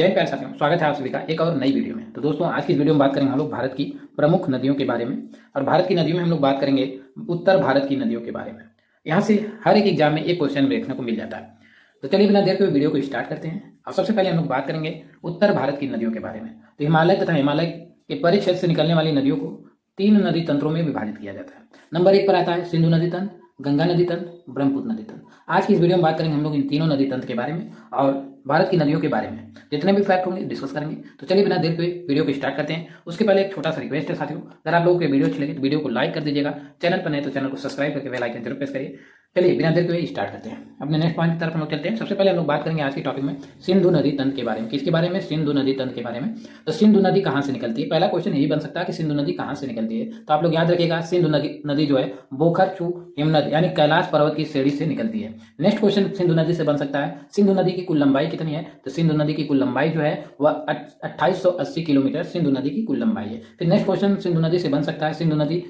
जय प्यारे साथियों, स्वागत है आप सभी का एक और नई वीडियो में। तो दोस्तों, आज की इस वीडियो में बात करेंगे हम लोग भारत की प्रमुख नदियों के बारे में। और भारत की नदियों में हम लोग बात करेंगे उत्तर भारत की नदियों के बारे में। यहाँ से हर एक एग्जाम में एक क्वेश्चन देखने को मिल जाता है। तो चलिए बिना देर के वीडियो को स्टार्ट करते हैं। और सबसे पहले हम लोग बात करेंगे उत्तर भारत की नदियों के बारे में। तो हिमालय तथा हिमालय के परिक्षेत्र से निकलने वाली नदियों को 3 नदी तंत्रों में विभाजित किया जाता है। नंबर 1 पर आता है सिंधु नदी तंत्र, गंगा नदी तंत्र, ब्रह्मपुत्र नदी तंत्र। आज की इस वीडियो में बात करेंगे हम लोग इन तीनों नदी तंत्र के बारे में और भारत की नदियों के बारे में जितने भी फैक्ट होंगे डिस्कस करेंगे। तो चलिए बिना देर के वीडियो को स्टार्ट करते हैं। उसके पहले एक छोटा सा रिक्वेस्ट है साथियों, अगर आप लोगों को वीडियो अच्छी लगे तो वीडियो को लाइक कर दीजिएगा। चैनल पर नए तो चैनल को सब्सक्राइब करके बेल आइकन जरूर प्रेस करिए। चलिए बिना देर के स्टार्ट करते हैं। अपने नेक्स्ट पॉइंट की तरफ हम लोग चलते हैं। सबसे पहले हम लोग बात करेंगे आज के टॉपिक में सिंधु नदी तंत्र के बारे में। किसके बारे में? सिंधु नदी तंत्र के बारे में। तो सिंधु नदी कहाँ से निकलती है? पहला क्वेश्चन यही बन सकता है कि सिंधु नदी कहाँ से निकलती है। तो आप लोग याद रखिएगा, सिंधु नदी जो है बोखरचू हिमनद यानी कैलाश पर्वत की श्रेणी से निकलती है। नेक्स्ट क्वेश्चन सिंधु नदी से बन सकता है, सिंधु नदी की कुल लंबाई कितनी है? तो सिंधु नदी की कुल लंबाई जो है वह 2880 किलोमीटर सिंधु नदी की कुल लंबाई है। फिर नेक्स्ट क्वेश्चन सिंधु नदी से बन सकता है, सिंधु नदी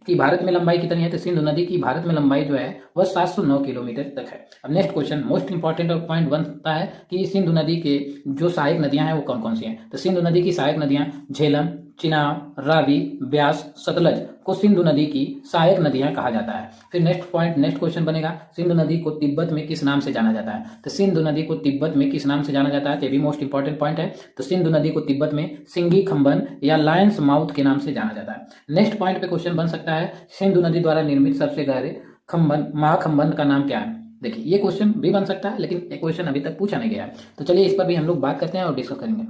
की भारत में लंबाई कितनी है? तो सिंधु नदी की भारत में लंबाई जो है वह 709 किलोमीटर तक है। अब next question most important point बनता है कि सिंधु नदी के जो सहायक नदियां हैं वो कौन कौन सी हैं। तो सिंधु नदी की सहायक नदियां झेलम, चिनाब, रावी, ब्यास, सतलज को सिंधु नदी की सहायक नदियां कहा जाता है। फिर नेक्स्ट क्वेश्चन बनेगा, सिंधु नदी को तिब्बत में किस नाम से जाना जाता है? तो सिंधु नदी को तिब्बत में किस नाम से जाना जाता है? तो ये भी मोस्ट इंपॉर्टेंट पॉइंट है। तो सिंधु नदी को तिब्बत में सिंगी खंबन या लायंस माउथ के नाम से जाना जाता है। नेक्स्ट पॉइंट पे क्वेश्चन बन सकता है, सिंधु नदी द्वारा निर्मित सबसे गहरे खंबन महाखंबन का नाम क्या है? देखिए ये क्वेश्चन भी बन सकता है, लेकिन ये क्वेश्चन अभी तक पूछा नहीं गया है। तो चलिए इस पर भी हम लोग बात करते हैं और डिस्कस करेंगे।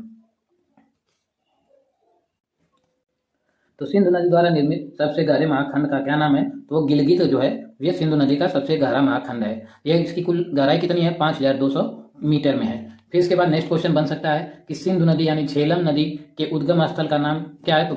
तो सिंधु नदी द्वारा निर्मित सबसे गहरे महाखंड का क्या नाम है? तो वो गिलगित जो है ये सिंधु नदी का सबसे गहरा महाखंड है। यह इसकी कुल गहराई कितनी है? 5200 मीटर में है। फिर इसके बाद नेक्स्ट क्वेश्चन बन सकता है कि सिंधु नदी यानी झेलम नदी के उद्गम स्थल का नाम क्या है? तो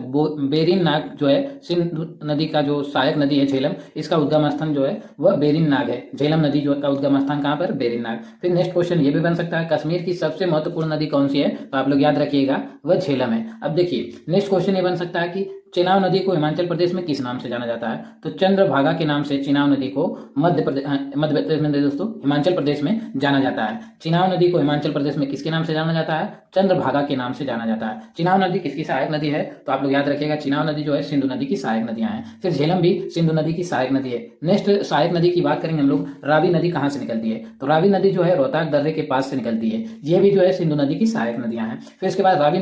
बेरिन नाग जो है सिंधु नदी का जो सहायक नदी है झेलम, इसका उद्गम स्थान जो है वह बेरिन नाग है। झेलम नदी जो का उद्गम स्थान कहाँ पर? बेरिन नाग। फिर नेक्स्ट क्वेश्चन ये भी बन सकता है, कश्मीर की सबसे महत्वपूर्ण नदी कौन सी है? तो आप लोग याद रखिएगा वह झेलम है। अब देखिए नेक्स्ट क्वेश्चन ये बन सकता है कि चेनाब नदी को हिमाचल प्रदेश में किस नाम से जाना जाता है? तो चंद्रभागा के नाम से चेनाब नदी को मध्य प्रदेश में दोस्तों हिमाचल प्रदेश में जाना जाता है। चेनाब नदी को हिमाचल प्रदेश में किसके नाम से जाना जाता है? चंद्रभागा के नाम से जाना जाता है। चेनाब नदी किसकी सहायक नदी है? तो आप लोग याद रखिएगा चेनाब नदी जो है सिंधु नदी की सहायक नदियां हैं। फिर झेलम भी सिंधु नदी की सहायक नदी है। नेक्स्ट सहायक नदी की बात करेंगे हम लोग, रावी नदी कहाँ से निकलती है? तो रावी नदी जो है रोहतांग दर्रे के पास से निकलती है। ये भी जो है सिंधु नदी की सहायक नदियां हैं। फिर इसके बाद रावी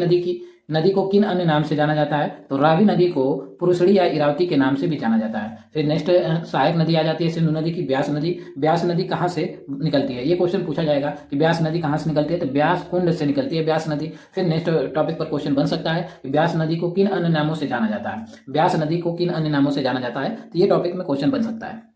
नदी को किन अन्य नाम से जाना जाता है? तो रावी नदी को पुरुषड़ी या इरावती के नाम से भी जाना जाता है। फिर नेक्स्ट सहायक नदी आ जाती है सिंधु नदी की ब्यास नदी। ब्यास नदी कहाँ से निकलती है? ये क्वेश्चन पूछा जाएगा कि ब्यास नदी कहाँ से निकलती है? तो ब्यास कुंड से निकलती है ब्यास नदी। फिर नेक्स्ट टॉपिक पर क्वेश्चन बन सकता है कि ब्यास नदी को किन अन्य नामों से जाना जाता है? ब्यास नदी को किन अन्य नामों से जाना जाता है? तो ये टॉपिक में क्वेश्चन बन सकता है।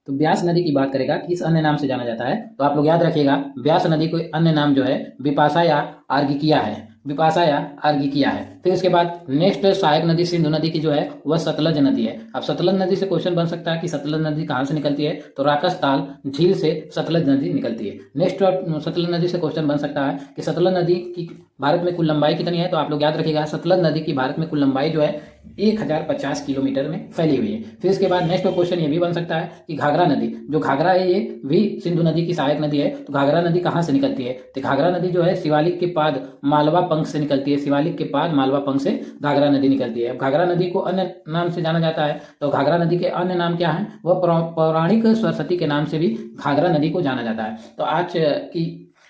तो ब्यास नदी की बात करेगा किस अन्य नाम से जाना जाता है? तो आप लोग याद रखिएगा ब्यास नदी को अन्य नाम जो है बिपाशा या आर्गिकिया है। बिपाशा या आर्गिकिया है। फिर इसके बाद नेक्स्ट सहायक नदी सिंधु नदी की जो है वह सतलज नदी है। अब सतलज नदी से क्वेश्चन बन सकता है कि सतलज नदी कहाँ से निकलती है? तो राकसताल झील से सतलज नदी निकलती है। नेक्स्ट सतलज नदी से क्वेश्चन बन सकता है कि सतलज नदी की भारत में कुल लंबाई कितनी है? तो आप लोग याद रखिएगा सतलज नदी की भारत में कुल लंबाई जो है 1050 किलोमीटर में फैली हुई है। फिर इसके बाद नेक्स्ट क्वेश्चन ये भी बन सकता है कि घाघरा नदी, जो घाघरा है ये भी सिंधु नदी की सहायक नदी है। तो घाघरा नदी कहाँ से निकलती है? तो घाघरा नदी जो है शिवालिक के पाद मालवा पंख से निकलती है। शिवालिक के पाद मालवा पंख से घाघरा नदी निकलती है। अब घाघरा नदी को अन्य नाम से जाना जाता है। तो घाघरा नदी के अन्य नाम क्या है? वह पौराणिक सरस्वती के नाम से भी घाघरा नदी को जाना जाता है। तो आज की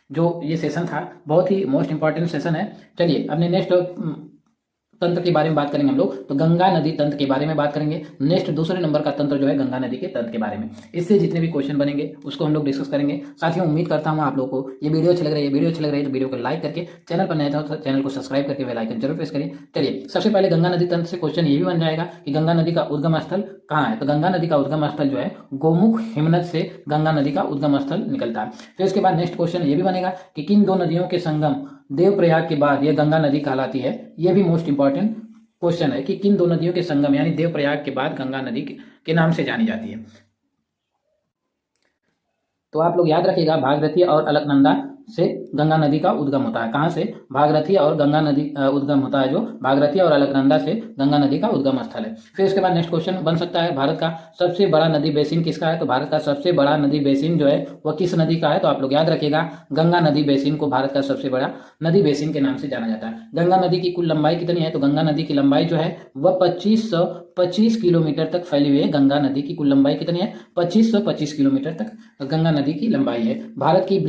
जो ये सेशन था बहुत ही मोस्ट इंपॉर्टेंट सेशन है। चलिए अपने नेक्स्ट तंत्र के बारे में बात करेंगे हम लोग। तो गंगा नदी तंत्र के बारे में बात करेंगे। नेक्स्ट दूसरे नंबर का तंत्र जो है गंगा नदी के तंत्र के बारे में। इससे जितने भी क्वेश्चन बनेंगे उसको हम लोग डिस्कस करेंगे। साथियों उम्मीद करता हूँ आप लोगों को ये वीडियो अच्छी लग रही है, तो वीडियो को लाइक करके चैनल पर नए हो तो चैनल को सब्सक्राइब करके बेल आइकन जरूर प्रेस करिए। चलिए सबसे पहले गंगा नदी तंत्र से क्वेश्चन ये भी बन जाएगा कि गंगा नदी का उद्गम स्थल कहाँ है? तो गंगा नदी का उद्गम स्थल जो है गोमुख हिमनद से गंगा नदी का उद्गम स्थल निकलता है। फिर उसके बाद नेक्स्ट क्वेश्चन ये भी बनेगा कि किन दो नदियों के संगम देवप्रयाग के बाद यह गंगा नदी कहलाती है? ये भी मोस्ट इंपॉर्टेंट क्वेश्चन है कि किन दो नदियों के संगम यानी देवप्रयाग के बाद गंगा नदी के नाम से जानी जाती है। तो आप लोग याद रखिएगा भागीरथी और अलकनंदा से गंगा नदी का उद्गम होता है। कहाँ से? भागीरथी और गंगा नदी उद्गम होता है, जो भागीरथी और अलकनंदा से गंगा नदी का उद्गम स्थल है। फिर इसके बाद नेक्स्ट क्वेश्चन बन सकता है, भारत का सबसे बड़ा नदी बेसिन किसका है? तो भारत का सबसे बड़ा नदी बेसिन जो है वह किस नदी का है? तो आप लोग याद रखिएगा, गंगा नदी बेसिन को भारत का सबसे बड़ा नदी बेसिन के नाम से जाना जाता है। गंगा नदी की कुल लंबाई कितनी है? तो गंगा नदी की लंबाई जो है वह 2525 किलोमीटर तक फैली हुई है। गंगा नदी की कुल लंबाई कितनी है? 2525 किलोमीटर तक गंगा नदी की लंबाई है। भारत की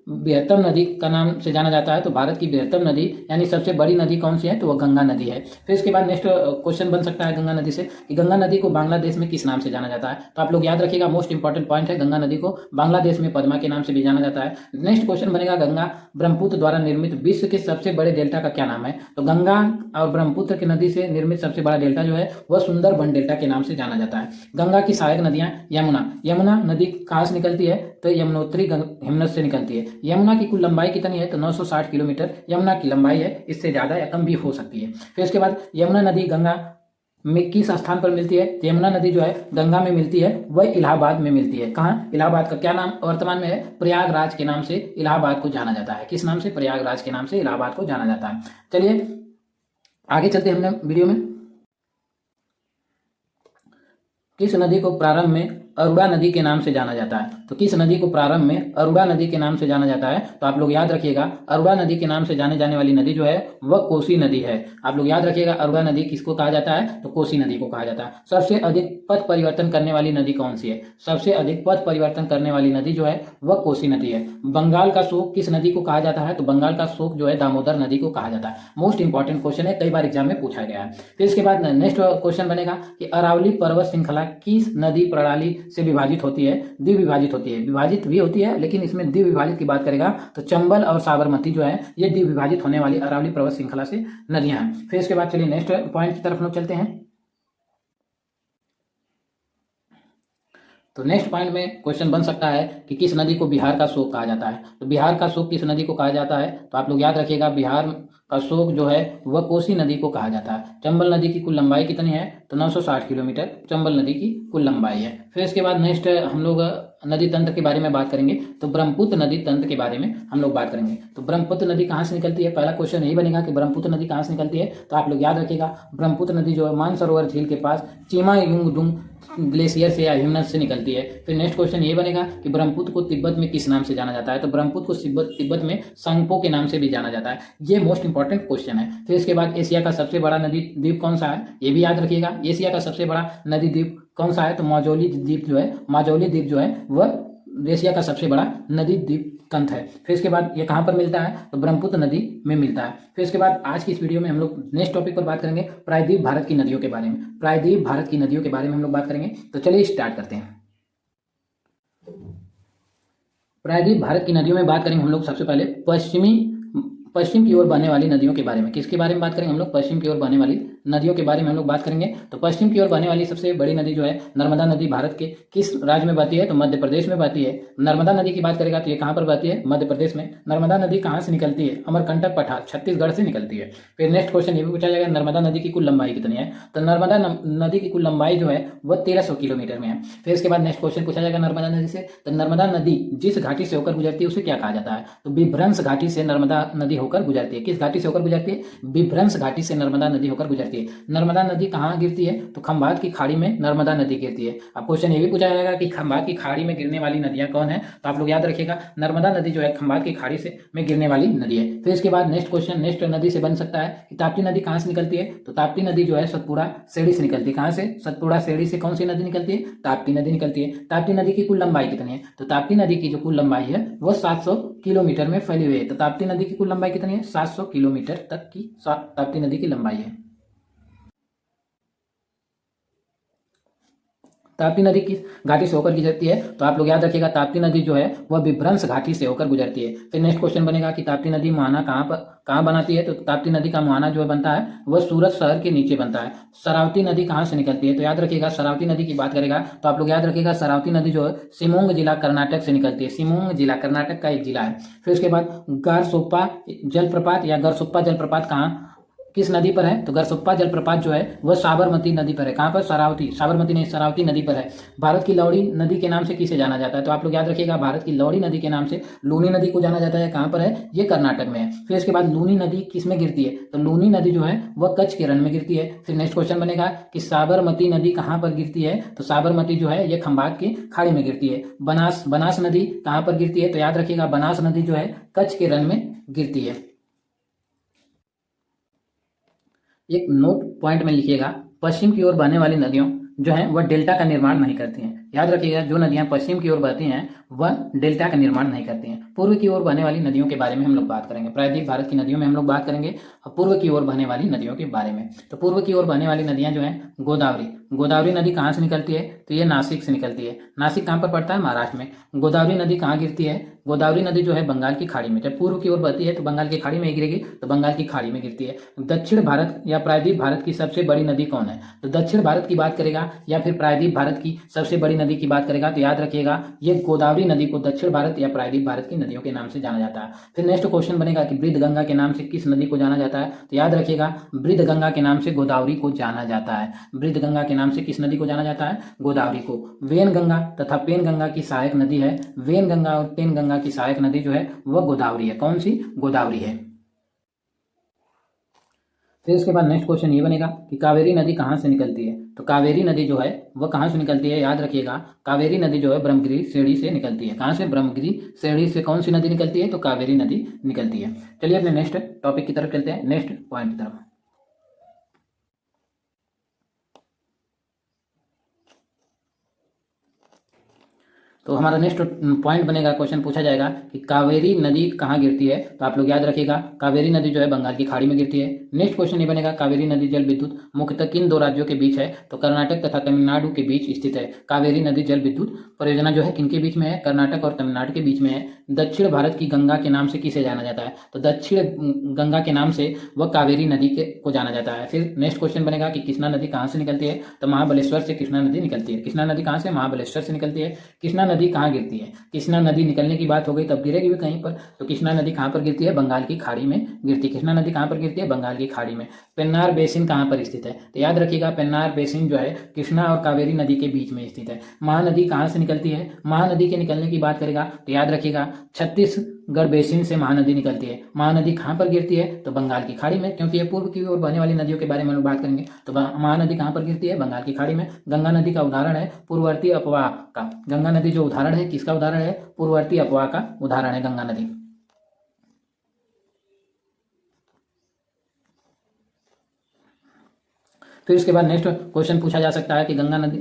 बृहत्तम नदी का नाम से जाना जाता है। तो भारत की बृहत्तम नदी यानी सबसे बड़ी नदी कौन सी है? तो वह गंगा नदी है। फिर इसके बाद नेक्स्ट क्वेश्चन बन सकता है गंगा नदी से कि गंगा नदी को बांग्लादेश में किस नाम से जाना जाता है? तो आप लोग याद रखिएगा, मोस्ट इंपॉर्टेंट पॉइंट है, गंगा नदी को बांग्लादेश में पद्मा के नाम से भी जाना जाता है। नेक्स्ट क्वेश्चन बनेगा, गंगा ब्रह्मपुत्र द्वारा निर्मित विश्व के सबसे बड़े डेल्टा का क्या नाम है? तो गंगा और ब्रह्मपुत्र की नदी से निर्मित सबसे बड़ा डेल्टा जो है वह सुंदरबन डेल्टा के नाम से जाना जाता है। गंगा की सहायक नदियां, यमुना नदी कहाँ से निकलती है? तो यमुनोत्री हिमनद से निकलती है। यमुना की कुल लंबाई कितनी है? तो 960 किलोमीटर यमुना की लंबाई है, इससे ज्यादा या कम भी हो सकती है। फिर इसके बाद यमुना नदी गंगा में किस स्थान पर मिलती है? तो यमुना नदी जो है गंगा में मिलती है, वह इलाहाबाद में मिलती है। कहाँ? इलाहाबाद का क्या नाम वर्तमान में है? प्रयागराज के नाम से इलाहाबाद को जाना जाता है। किस नाम से? प्रयागराज के नाम से इलाहाबाद को जाना जाता है। चलिए आगे चलते हैं हमने वीडियो में। किस नदी को प्रारंभ में अरुणा नदी के नाम से जाना जाता है? तो किस नदी को प्रारंभ में अरुणा नदी के नाम से जाना जाता है? तो आप लोग याद रखिएगा, अरुणा नदी के नाम से जाने जाने वाली नदी जो है वह कोसी नदी है। आप लोग याद रखिएगा, अरुणा नदी किसको कहा जाता है? तो कोसी नदी को कहा जाता है। सबसे अधिक पथ परिवर्तन करने वाली नदी कौन सी है? सबसे अधिक पथ परिवर्तन करने वाली नदी जो है वह कोसी नदी है। बंगाल का शोक किस नदी को कहा जाता है? तो बंगाल का शोक जो है दामोदर नदी को कहा जाता है। मोस्ट इंपॉर्टेंट क्वेश्चन है, कई बार एग्जाम में पूछा गया है। फिर इसके बाद नेक्स्ट क्वेश्चन बनेगा कि अरावली पर्वत श्रृंखला किस नदी प्रणाली से विभाजित होती है? द्विविभाजित होती है। विभाजित भी होती है, लेकिन इसमें द्विविभाजित की बात करेगा तो चंबल और साबरमती जो है ये द्विविभाजित होने वाली अरावली पर्वत श्रृंखला से नदियां हैं। फिर इसके बाद चलिए नेक्स्ट पॉइंट की तरफ लोग चलते हैं। तो नेक्स्ट पॉइंट में क्वेश्चन बन सकता है कि किस नदी को बिहार का शोक कहा जाता है? तो बिहार का शोक किस नदी को कहा जाता है? तो आप लोग याद रखिएगा, बिहार का शोक जो है वह कोसी नदी को कहा जाता है। चंबल नदी की कुल लंबाई कितनी है? तो 960 किलोमीटर चंबल नदी की कुल लंबाई है। फिर इसके बाद नेक्स्ट हम लोग नदी तंत्र के बारे में बात करेंगे। तो ब्रह्मपुत्र नदी तंत्र के बारे में हम लोग बात करेंगे। तो ब्रह्मपुत्र नदी कहाँ से निकलती है? पहला क्वेश्चन यही बनेगा कि ब्रह्मपुत्र नदी कहाँ से निकलती है। तो आप लोग याद रखिएगा, ब्रह्मपुत्र नदी जो है मानसरोवर झील के पास चिमायुंगडुंग ग्लेशियर से या हिमनद से निकलती है। फिर नेक्स्ट क्वेश्चन ये बनेगा कि ब्रह्मपुत्र को तिब्बत में किस नाम से जाना जाता है? तो ब्रह्मपुत्र को तिब्बत में सांगपो के नाम से भी जाना जाता है। ये मोस्ट इंपॉर्टेंट क्वेश्चन है। फिर इसके बाद एशिया का सबसे बड़ा नदी द्वीप कौन सा है? ये भी याद रखिएगा, एशिया का सबसे बड़ा नदी द्वीप कौन सा है? तो माजौली द्वीप जो है वह एशिया का सबसे बड़ा नदी द्वीप कंठ है। फिर इसके बाद ये कहाँ पर मिलता है? तो ब्रह्मपुत्र नदी में मिलता है। फिर इसके बाद आज की इस वीडियो में हम लोग नेक्स्ट टॉपिक पर बात करेंगे, प्रायद्वीप भारत की नदियों के बारे में। प्रायद्वीप भारत की नदियों के बारे में हम लोग बात करेंगे। तो चलिए स्टार्ट करते हैं। प्रायद्वीप भारत की नदियों में बात करेंगे हम लोग सबसे पहले पश्चिम की ओर बहने वाली नदियों के बारे में। किसके बारे में बात करेंगे हम लोग? पश्चिम की ओर बहने वाली नदियों के बारे में हम लोग बात करेंगे। तो पश्चिम की ओर बहने वाली सबसे बड़ी नदी जो है नर्मदा नदी भारत के किस राज्य में बहती है? तो मध्य प्रदेश में बहती है। नर्मदा नदी की बात करेगा तो ये कहाँ पर बहती है? मध्य प्रदेश में। नर्मदा नदी कहाँ से निकलती है? अमरकंटक पठार छत्तीसगढ़ से निकलती है। फिर नेक्स्ट क्वेश्चन ये भी पूछा जाएगा, नर्मदा नदी की कुल लंबाई कितनी है? तो नर्मदा नदी की कुल लंबाई जो है वह 1300 किलोमीटर में है। फिर इसके बाद नेक्स्ट क्वेश्चन पूछा जाएगा नर्मदा नदी से, तो नर्मदा नदी जिस घाटी से होकर गुजरती है उसे क्या कहा जाता है? तो विभ्रंश घाटी से नर्मदा नदी होकर गुजरती है। किस घाटी से होकर गुजरती है? विभ्रंश घाटी से नर्मदा नदी होकर गुजरती है। नर्मदा नदी कहाँ गिरती है? तो खंभात की खाड़ी में नर्मदा नदी गिरती है। अब क्वेश्चन ये भी पूछा जाएगा कि खंभात की खाड़ी में गिरने वाली नदियां कौन है? तो आप लोग याद रखिएगा, नर्मदा नदी जो है खंभात की खाड़ी से में गिरने वाली नदी है। फिर इसके बाद नेक्स्ट क्वेश्चन नेक्स्ट नदी से बन सकता है कि ताप्ती नदी कहाँ से निकलती है? तो ताप्ती नदी जो है सतपुड़ा सेड़ी से निकलती है। कहाँ से? सतपुड़ा सेड़ी से कौन सी नदी निकलती है? ताप्ती नदी निकलती है। ताप्ती नदी की कुल लंबाई कितनी है? तो ताप्ती नदी की जो कुल लंबाई है वह 700 किलोमीटर में फैली हुई है। तो ताप्ती नदी की कुल लंबाई कितनी है? 700 किलोमीटर तक की ताप्ती नदी की लंबाई है। ताप्ती नदी किस घाटी से होकर गुजरती है? तो आप लोग याद रखिएगा, ताप्ती नदी जो है वह विभ्रंश घाटी से होकर गुजरती है। फिर नेक्स्ट क्वेश्चन बनेगा कि ताप्ती नदी मुहाना कहाँ बनाती है? तो ताप्ती नदी का मुहाना जो बनता है वह सूरत शहर के नीचे बनता है। शरावती नदी कहाँ से निकलती है? तो याद रखिएगा, शरावती नदी की बात करेगा तो आप लोग याद रखिएगा, शरावती नदी जो है शिमोंग जिला कर्नाटक से निकलती है। शिमोंग जिला कर्नाटक का एक जिला है। फिर उसके बाद गारसोप्पा जलप्रपात कहाँ किस नदी पर है? तो गरसुप्पा जलप्रपात जो है वह साबरमती नदी पर है। कहाँ पर? शरावती, साबरमती नहीं, शरावती नदी पर है। भारत की लौड़ी नदी के नाम से किसे जाना जाता है? तो आप लोग याद रखिएगा, भारत की लौड़ी नदी के नाम से लूनी नदी को जाना जाता है। कहाँ पर है? ये कर्नाटक में है। फिर इसके बाद लूनी नदी किस में गिरती है? तो लूनी नदी जो है वह कच्छ के रण में गिरती है। फिर नेक्स्ट क्वेश्चन बनेगा कि साबरमती नदी कहाँ पर गिरती है? तो साबरमती जो है ये खंबात की खाड़ी में गिरती है। बनास नदी कहाँ पर गिरती है? तो याद रखिएगा, बनास नदी जो है कच्छ के रण में गिरती है। एक नोट पॉइंट में लिखिएगा, पश्चिम की ओर बहने वाली नदियों जो हैं वह डेल्टा का निर्माण नहीं करती हैं। याद रखिएगा, जो नदियां पश्चिम की ओर बहती हैं वह डेल्टा का निर्माण नहीं करती हैं। पूर्व की ओर बहने वाली नदियों के बारे में हम लोग बात करेंगे। प्रायद्वीप भारत की नदियों में हम लोग बात करेंगे और पूर्व की ओर बहने वाली नदियों के बारे में। तो पूर्व की ओर बहने वाली नदियां जो हैं, गोदावरी नदी कहाँ से निकलती है? तो ये नासिक से निकलती है। नासिक कहाँ पर पड़ता है? महाराष्ट्र में। गोदावरी नदी कहाँ गिरती है? गोदावरी नदी जो है बंगाल की खाड़ी में। जब पूर्व की ओर बहती है तो बंगाल की खाड़ी में ही गिरेगी, तो बंगाल की खाड़ी में गिरती है। दक्षिण भारत या प्रायद्वीप भारत की सबसे बड़ी नदी कौन है? तो दक्षिण भारत की बात करेगा या फिर प्रायद्वीप भारत की सबसे बड़ी नदी की बात करेगा तो याद रखिएगा, ये गोदावरी नदी को दक्षिण भारत या प्रायद्वीप भारत की नदियों के नाम से जाना जाता है। फिर नेक्स्ट क्वेश्चन बनेगा कि वृद्धगंगा के नाम से किस नदी को जाना जाता है? तो याद रखिएगा, वृद्धगंगा के नाम से गोदावरी को जाना जाता है। वृद्धगंगा के नाम से किस नदी को जाना जाता है? गोदावरी को। वेनगंगा तथा पेनगंगा की सहायक नदी है। वेनगंगा और पेनगंगा की सहायक नदी जो है वह गोदावरी है। कौन सी? गोदावरी है। फिर इसके बाद नेक्स्ट क्वेश्चन ये बनेगा कि कावेरी नदी कहाँ से निकलती है? तो कावेरी नदी जो है वह कहाँ से निकलती है? याद रखिएगा, कावेरी नदी जो है ब्रह्मगिरी श्रेणी से निकलती है। कहाँ से? ब्रह्मगिरी श्रेणी से कौन सी नदी निकलती है? तो कावेरी नदी निकलती है। चलिए अपने नेक्स्ट टॉपिक की तरफ चलते हैं, नेक्स्ट पॉइंट की तरफ। तो हमारा नेक्स्ट पॉइंट बनेगा, क्वेश्चन पूछा जाएगा कि कावेरी नदी कहाँ गिरती है? तो आप लोग याद रखिएगा, कावेरी नदी जो है बंगाल की खाड़ी में गिरती है। नेक्स्ट क्वेश्चन ये बनेगा, कावेरी नदी जल विद्युत मुख्यतः किन दो राज्यों के बीच है? तो कर्नाटक तथा तमिलनाडु के बीच स्थित है। कावेरी नदी जल विद्युत परियोजना जो है किनके बीच में है? कर्नाटक और तमिलनाडु के बीच में है। दक्षिण भारत की गंगा के नाम से किसे जाना जाता है? तो दक्षिण गंगा के नाम से वह कावेरी नदी को जाना जाता है। फिर नेक्स्ट क्वेश्चन बनेगा कि कृष्णा नदी कहाँ से निकलती है? तो महाबलेश्वर से कृष्णा नदी निकलती है। कृष्णा नदी कहाँ से? महाबलेश्वर से निकलती है। कृष्णा नदी कहाँ गिरती है? कृष्णा नदी निकलने की बात हो गई तब गिरेगी भी कहीं पर, तो कृष्णा नदी कहाँ पर गिरती है? बंगाल की खाड़ी में गिरती है। कृष्णा नदी कहाँ पर गिरती है? बंगाल की खाड़ी में। पेन्नार बेसिन कहाँ पर स्थित है? तो याद रखिएगा, पेन्नार बेसिन जो है कृष्णा और कावेरी नदी के बीच में स्थित है। महानदी कहाँ से निकलती है? महानदी के निकलने की बात करेगा तो याद रखिएगा, छत्तीसगढ़ बेसिन से महानदी निकलती है। महानदी कहाँ पर गिरती है? तो बंगाल की खाड़ी में, क्योंकि ये पूर्व की ओर बहने वाली नदियों के बारे में हम बात करेंगे। तो महानदी कहाँ पर गिरती है? बंगाल की खाड़ी में। गंगा नदी का उदाहरण है पूर्ववर्ती अपवाह का। गंगा नदी जो उदाहरण है किसका उदाहरण है? पूर्ववर्ती अपवाह का उदाहरण है गंगा नदी। फिर इसके बाद नेक्स्ट क्वेश्चन पूछा जा सकता है कि गंगा नदी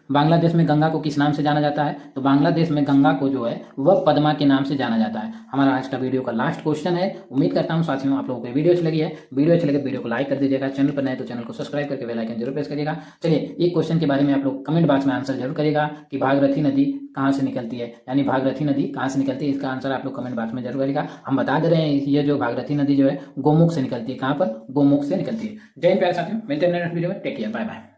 बांग्लादेश में गंगा को किस नाम से जाना जाता है? तो बांग्लादेश में गंगा को जो है वह पद्मा के नाम से जाना जाता है। हमारा आज का वीडियो का लास्ट क्वेश्चन है। उम्मीद करता हूं साथियों आप लोगों को वीडियो अच्छी लगी है। वीडियो अच्छी लगे वीडियो को लाइक कर दीजिएगा। चैनल पर नए तो चैनल को सब्सक्राइब करके बेल आइकन जरूर प्रेस करिएगा। चलिए, एक क्वेश्चन के बारे में आप लोग कमेंट बॉक्स में आंसर जरूर करिएगा कि भागीरथी नदी कहाँ से निकलती है, यानी भागीरथी नदी कहाँ से निकलती है, इसका आंसर आप लोग कमेंट बॉक्स में जरूर करिएगा। हम बता दे रहे हैं, ये जो भागीरथी नदी जो है गोमुख से निकलती है। कहाँ पर? गोमुख से निकलती है। जय हिंद प्यारे साथियों, मिलते हैं नेक्स्ट वीडियो में। Take care, bye bye.